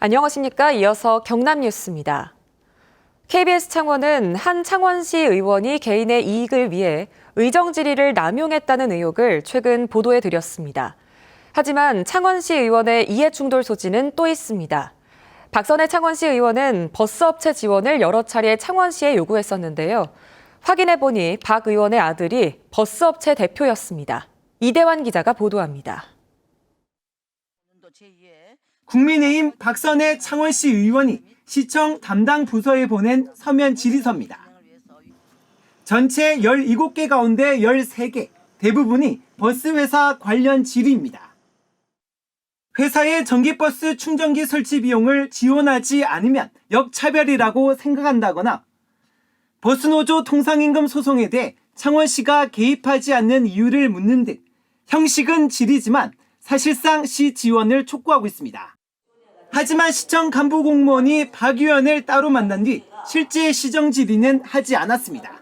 안녕하십니까. 이어서 경남 뉴스입니다. KBS 창원은 한 창원시 의원이 개인의 이익을 위해 의정 질의를 남용했다는 의혹을 최근 보도해드렸습니다. 하지만 창원시 의원의 이해충돌 소지는 또 있습니다. 박선혜 창원시 의원은 버스업체 지원을 여러 차례 창원시에 요구했었는데요. 확인해보니 박 의원의 아들이 버스업체 대표였습니다. 이대환 기자가 보도합니다. 국민의힘 박선혜 창원시 의원이 시청 담당 부서에 보낸 서면 질의서입니다. 전체 17개 가운데 13개, 대부분이 버스회사 관련 질의입니다. 회사의 전기버스 충전기 설치 비용을 지원하지 않으면 역차별이라고 생각한다거나 버스노조 통상임금 소송에 대해 창원시가 개입하지 않는 이유를 묻는 등 형식은 질의지만 사실상 시 지원을 촉구하고 있습니다. 하지만 시청 간부 공무원이 박 의원을 따로 만난 뒤 실제 시정 질의는 하지 않았습니다.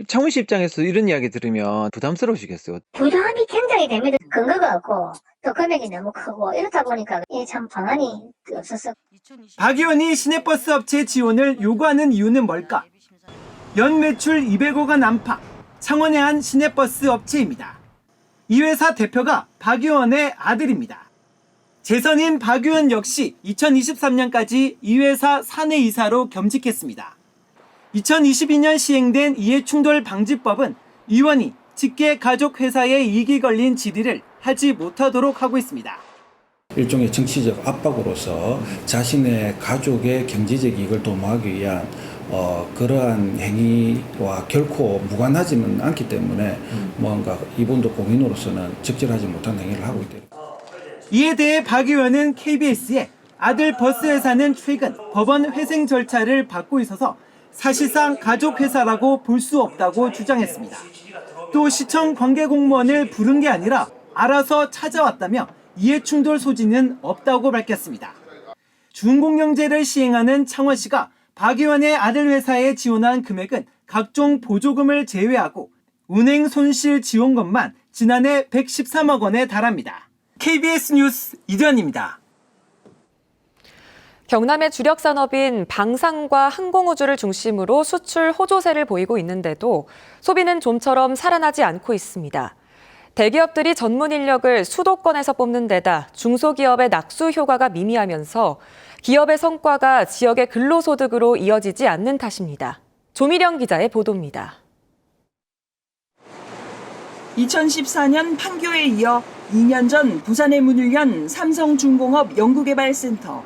창원시 입장에서 이런 이야기 들으면 부담스러우시겠어요? 부담이 굉장히 됩니다. 근거가 없고 또 금액이 너무 크고 이렇다 보니까 참 방안이 없었어. 박 의원이 시내버스 업체 지원을 요구하는 이유는 뭘까? 연 매출 200억 원 안팎, 창원의 한 시내버스 업체입니다. 이 회사 대표가 박 의원의 아들입니다. 재선인 박 의원 역시 2023년까지 이 회사 사내이사로 겸직했습니다. 2022년 시행된 이해충돌 방지법은 의원이 직계 가족 회사에 이익이 걸린 질의를 하지 못하도록 하고 있습니다. 일종의 정치적 압박으로서 자신의 가족의 경제적 이익을 도모하기 위한 그러한 행위와 결코 무관하지는 않기 때문에 뭔가 이분도 공인으로서는 적절하지 못한 행위를 하고 있다. 이에 대해 박 의원은 KBS에 아들 버스회사는 최근 법원 회생 절차를 밟고 있어서 사실상 가족회사라고 볼 수 없다고 주장했습니다. 또 시청 관계공무원을 부른 게 아니라 알아서 찾아왔다며 이해충돌 소지는 없다고 밝혔습니다. 준공영제를 시행하는 창원시가 박 의원의 아들 회사에 지원한 금액은 각종 보조금을 제외하고 운행 손실 지원금만 지난해 113억 원에 달합니다. KBS 뉴스 이대환입니다. 경남의 주력 산업인 방산과 항공우주를 중심으로 수출 호조세를 보이고 있는데도 소비는 좀처럼 살아나지 않고 있습니다. 대기업들이 전문 인력을 수도권에서 뽑는 데다 중소기업의 낙수 효과가 미미하면서 기업의 성과가 지역의 근로소득으로 이어지지 않는 탓입니다. 조미령 기자의 보도입니다. 2014년 판교에 이어 2년 전 부산에 문을 연 삼성중공업 연구개발센터.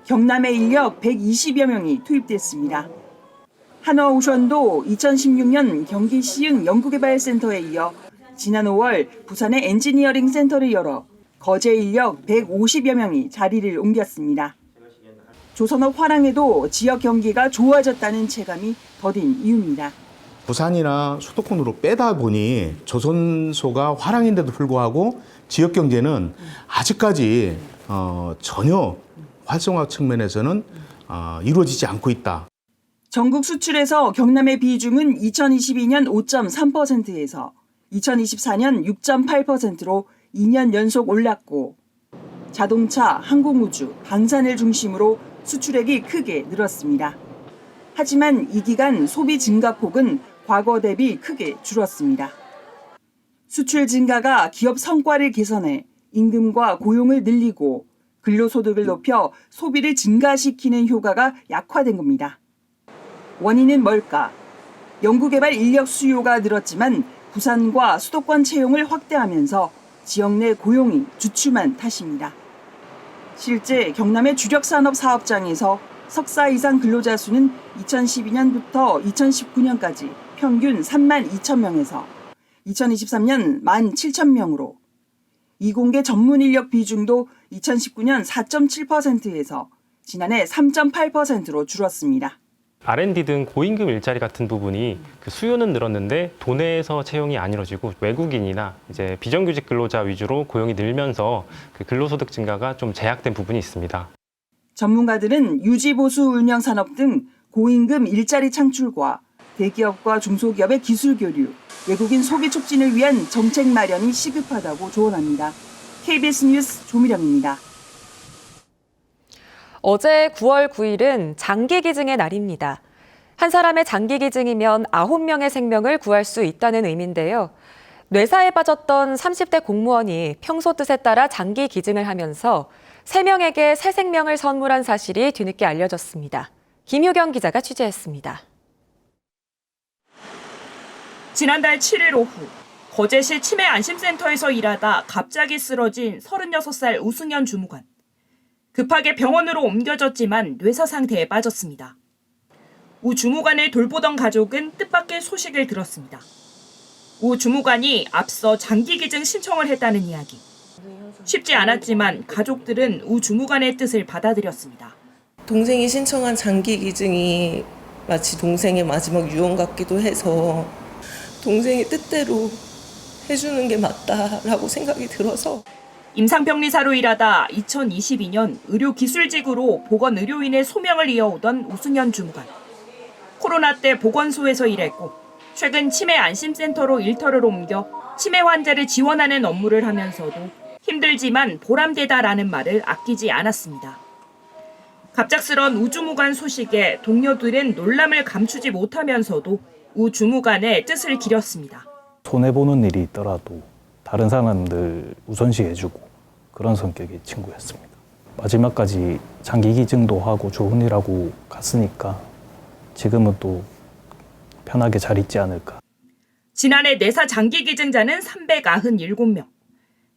경남의 인력 120여 명이 투입됐습니다. 한화오션도 2016년 경기 시흥 연구개발센터에 이어 지난 5월 부산의 엔지니어링 센터를 열어 거제 인력 150여 명이 자리를 옮겼습니다. 조선업 화랑에도 지역 경기가 좋아졌다는 체감이 더딘 이유입니다. 부산이나 수도권으로 빼다 보니 조선소가 화랑인데도 불구하고 지역 경제는 아직까지 전혀 활성화 측면에서는 이루어지지 않고 있다. 전국 수출에서 경남의 비중은 2022년 5.3%에서 2024년 6.8%로 2년 연속 올랐고 자동차, 항공우주, 방산을 중심으로 수출액이 크게 늘었습니다. 하지만 이 기간 소비 증가폭은 과거 대비 크게 줄었습니다. 수출 증가가 기업 성과를 개선해 임금과 고용을 늘리고 근로소득을 높여 소비를 증가시키는 효과가 약화된 겁니다. 원인은 뭘까? 연구개발 인력 수요가 늘었지만 부산과 수도권 채용을 확대하면서 지역 내 고용이 주춤한 탓입니다. 실제 경남의 주력 산업 사업장에서 석사 이상 근로자 수는 2012년부터 2019년까지 평균 3만 2천 명에서 2023년 1만 7천 명으로 이공계 전문 인력 비중도 2019년 4.7%에서 지난해 3.8%로 줄었습니다. R&D 등 고임금 일자리 같은 부분이 그 수요는 늘었는데 도내에서 채용이 안 이루어지고 외국인이나 이제 비정규직 근로자 위주로 고용이 늘면서 그 근로소득 증가가 좀 제약된 부분이 있습니다. 전문가들은 유지보수 운영 산업 등 고임금 일자리 창출과 대기업과 중소기업의 기술 교류, 외국인 소비 촉진을 위한 정책 마련이 시급하다고 조언합니다. KBS 뉴스 조미령입니다. 어제 9월 9일은 장기기증의 날입니다. 한 사람의 장기기증이면 9명의 생명을 구할 수 있다는 의미인데요. 뇌사에 빠졌던 30대 공무원이 평소 뜻에 따라 장기기증을 하면서 3명에게 새 생명을 선물한 사실이 뒤늦게 알려졌습니다. 김효경 기자가 취재했습니다. 지난달 7일 오후 거제시 치매안심센터에서 일하다 갑자기 쓰러진 36살 우승현 주무관. 급하게 병원으로 옮겨졌지만 뇌사 상태에 빠졌습니다. 우 주무관을 돌보던 가족은 뜻밖의 소식을 들었습니다. 우 주무관이 앞서 장기기증 신청을 했다는 이야기. 쉽지 않았지만 가족들은 우 주무관의 뜻을 받아들였습니다. 동생이 신청한 장기기증이 마치 동생의 마지막 유언 같기도 해서 동생의 뜻대로 해주는 게 맞다라고 생각이 들어서. 임상병리사로 일하다 2022년 의료기술직으로 보건의료인의 소명을 이어오던 우승현 주무관. 코로나 때 보건소에서 일했고 최근 치매안심센터로 일터를 옮겨 치매 환자를 지원하는 업무를 하면서도 힘들지만 보람되다라는 말을 아끼지 않았습니다. 갑작스런 우 주무관 소식에 동료들은 놀람을 감추지 못하면서도 우 주무관의 뜻을 기렸습니다. 손해보는 일이 있더라도 다른 사람들 우선시 해주고 그런 성격의 친구였습니다. 마지막까지 장기기증도 하고 좋은 일하고 갔으니까 지금은 또 편하게 잘 있지 않을까. 지난해 뇌사 장기기증자는 397명.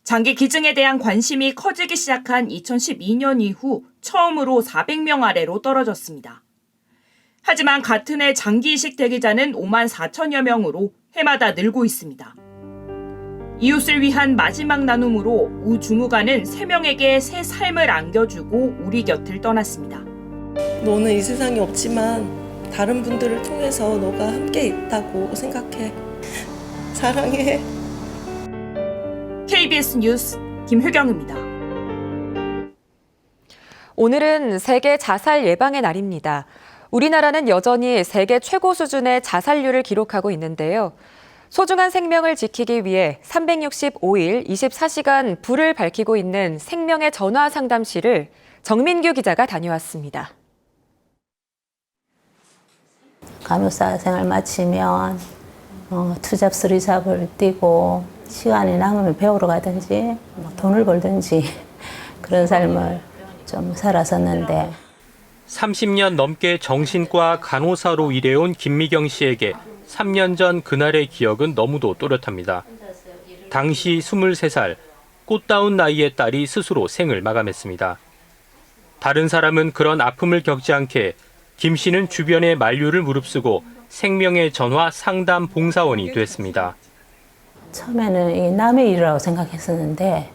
장기기증에 대한 관심이 커지기 시작한 2012년 이후 처음으로 400명 아래로 떨어졌습니다. 하지만 같은 해 장기이식 대기자는 5만 4천여 명으로 해마다 늘고 있습니다. 이웃을 위한 마지막 나눔으로 우 주무관은 3명에게 새 삶을 안겨주고 우리 곁을 떠났습니다. 너는 이 세상에 없지만 다른 분들을 통해서 너가 함께 있다고 생각해. 사랑해. KBS 뉴스 김효경입니다. 오늘은 세계 자살 예방의 날입니다. 우리나라는 여전히 세계 최고 수준의 자살률을 기록하고 있는데요. 소중한 생명을 지키기 위해 365일 24시간 불을 밝히고 있는 생명의 전화 상담실을 정민규 기자가 다녀왔습니다. 간호사 생활 마치면 투잡, 쓰리잡을 뛰고 시간이 남으면 배우러 가든지 돈을 벌든지 그런 삶을 좀 살았었는데 30년 넘게 정신과 간호사로 일해온 김미경 씨에게 3년 전 그날의 기억은 너무도 또렷합니다. 당시 23살, 꽃다운 나이의 딸이 스스로 생을 마감했습니다. 다른 사람은 그런 아픔을 겪지 않게 김 씨는 주변의 만류를 무릅쓰고 생명의 전화 상담 봉사원이 됐습니다. 처음에는 이 남의 일이라고 생각했었는데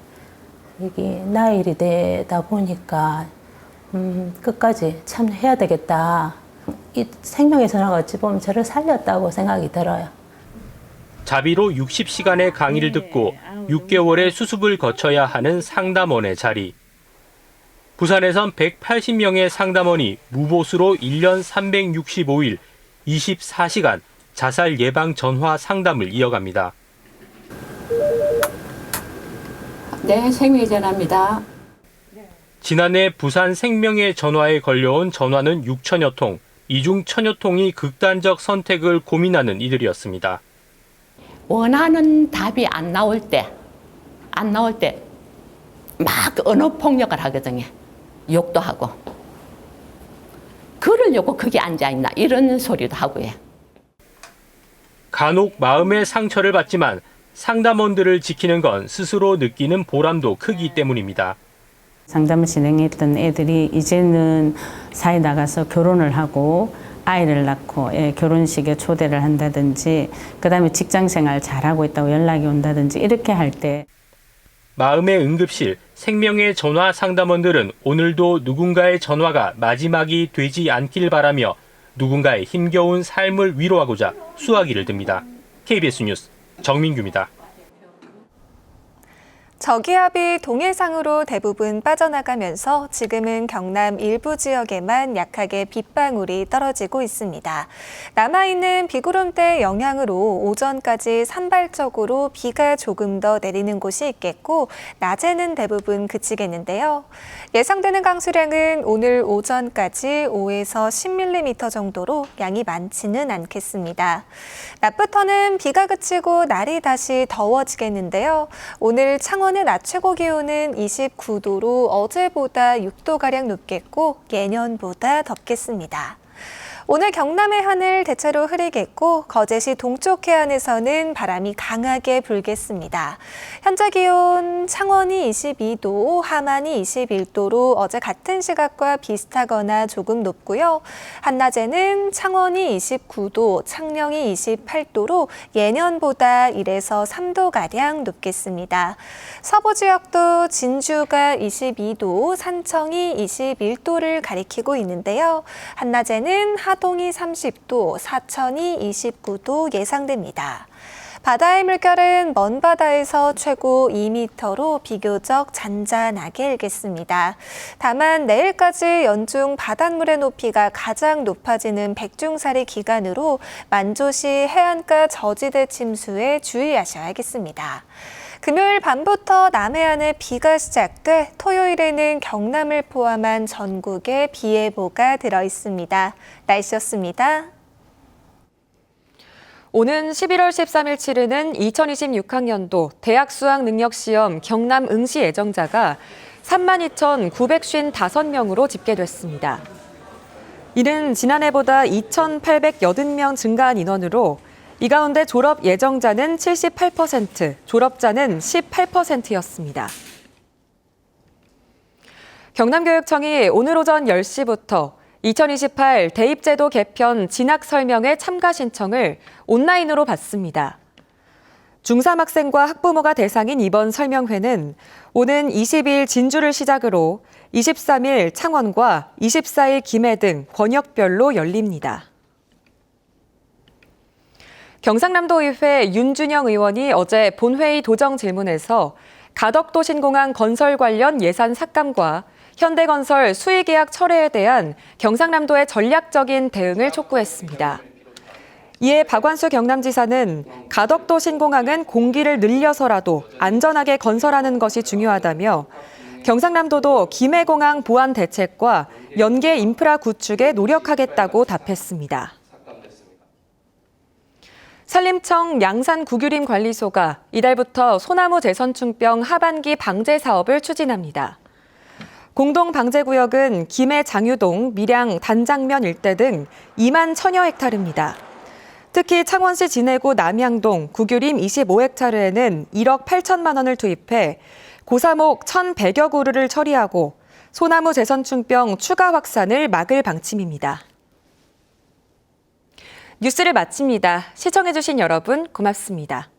이게 나의 일이 되다 보니까 끝까지 참 해야 되겠다. 이 생명의 전화가 어찌 보면 저를 살렸다고 생각이 들어요. 자비로 60시간의 강의를 듣고 6개월의 수습을 거쳐야 하는 상담원의 자리. 부산에선 180명의 상담원이 무보수로 1년 365일 24시간 자살 예방 전화 상담을 이어갑니다. 네, 생명의 전화입니다. 지난해 부산 생명의 전화에 걸려온 전화는 6천여 통, 이 중 1,000여 통이 극단적 선택을 고민하는 이들이었습니다. 원하는 답이 안 나올 때 막 언어 폭력을 하거든요. 욕도 하고 그러려고 거기 앉아있나 이런 소리도 하고요. 간혹 마음의 상처를 받지만 상담원들을 지키는 건 스스로 느끼는 보람도 크기 때문입니다. 상담을 진행했던 애들이 이제는 사회 나가서 결혼을 하고 아이를 낳고 결혼식에 초대를 한다든지 그다음에 직장생활 잘하고 있다고 연락이 온다든지 이렇게 할 때 마음의 응급실, 생명의 전화 상담원들은 오늘도 누군가의 전화가 마지막이 되지 않길 바라며 누군가의 힘겨운 삶을 위로하고자 수화기를 듭니다. KBS 뉴스 정민규입니다. 저기압이 동해상으로 대부분 빠져나가면서 지금은 경남 일부 지역에만 약하게 빗방울이 떨어지고 있습니다. 남아있는 비구름대 영향으로 오전까지 산발적으로 비가 조금 더 내리는 곳이 있겠고 낮에는 대부분 그치겠는데요. 예상되는 강수량은 오늘 오전까지 5에서 10mm 정도로 양이 많지는 않겠습니다. 낮부터는 비가 그치고 날이 다시 더워지겠는데요. 오늘 창원의 낮 최고 기온은 29도로 어제보다 6도가량 높겠고 예년보다 덥겠습니다. 오늘 경남의 하늘 대체로 흐리겠고 거제시 동쪽 해안에서는 바람이 강하게 불겠습니다. 현재 기온 창원이 22도, 함안이 21도로 어제 같은 시각과 비슷하거나 조금 높고요. 한낮에는 창원이 29도, 창녕이 28도로 예년보다 1에서 3도가량 높겠습니다. 서부 지역도 진주가 22도, 산청이 21도를 가리키고 있는데요. 한낮에는 하동이 30도, 사천이 29도 예상됩니다. 바다의 물결은 먼 바다에서 최고 2m로 비교적 잔잔하게 일겠습니다. 다만 내일까지 연중 바닷물의 높이가 가장 높아지는 백중살이 기간으로 만조시 해안가 저지대 침수에 주의하셔야겠습니다. 금요일 밤부터 남해안에 비가 시작돼 토요일에는 경남을 포함한 전국에 비 예보가 들어 있습니다. 날씨였습니다. 오는 11월 13일 치르는 2026학년도 대학 수학 능력 시험 경남 응시 예정자가 32,955명으로 집계됐습니다. 이는 지난해보다 2,880명 증가한 인원으로 이 가운데 졸업 예정자는 78%, 졸업자는 18%였습니다. 경남교육청이 오늘 오전 10시부터 2028 대입제도 개편 진학 설명회 참가 신청을 온라인으로 받습니다. 중3 학생과 학부모가 대상인 이번 설명회는 오는 20일 진주를 시작으로 23일 창원과 24일 김해 등 권역별로 열립니다. 경상남도의회 윤준영 의원이 어제 본회의 도정 질문에서 가덕도 신공항 건설 관련 예산 삭감과 현대건설 수의계약 철회에 대한 경상남도의 전략적인 대응을 촉구했습니다. 이에 박완수 경남지사는 가덕도 신공항은 공기를 늘려서라도 안전하게 건설하는 것이 중요하다며 경상남도도 김해공항 보안 대책과 연계 인프라 구축에 노력하겠다고 답했습니다. 산림청 양산구규림관리소가 이달부터 소나무 재선충병 하반기 방제 사업을 추진합니다. 공동방제구역은 김해 장유동, 밀양, 단장면 일대 등 2만 1000여 헥타르입니다. 특히 창원시 진해구 남양동, 구규림 25헥타르에는 1억 8천만 원을 투입해 고사목 1,100여 그루를 처리하고 소나무 재선충병 추가 확산을 막을 방침입니다. 뉴스를 마칩니다. 시청해주신 여러분 고맙습니다.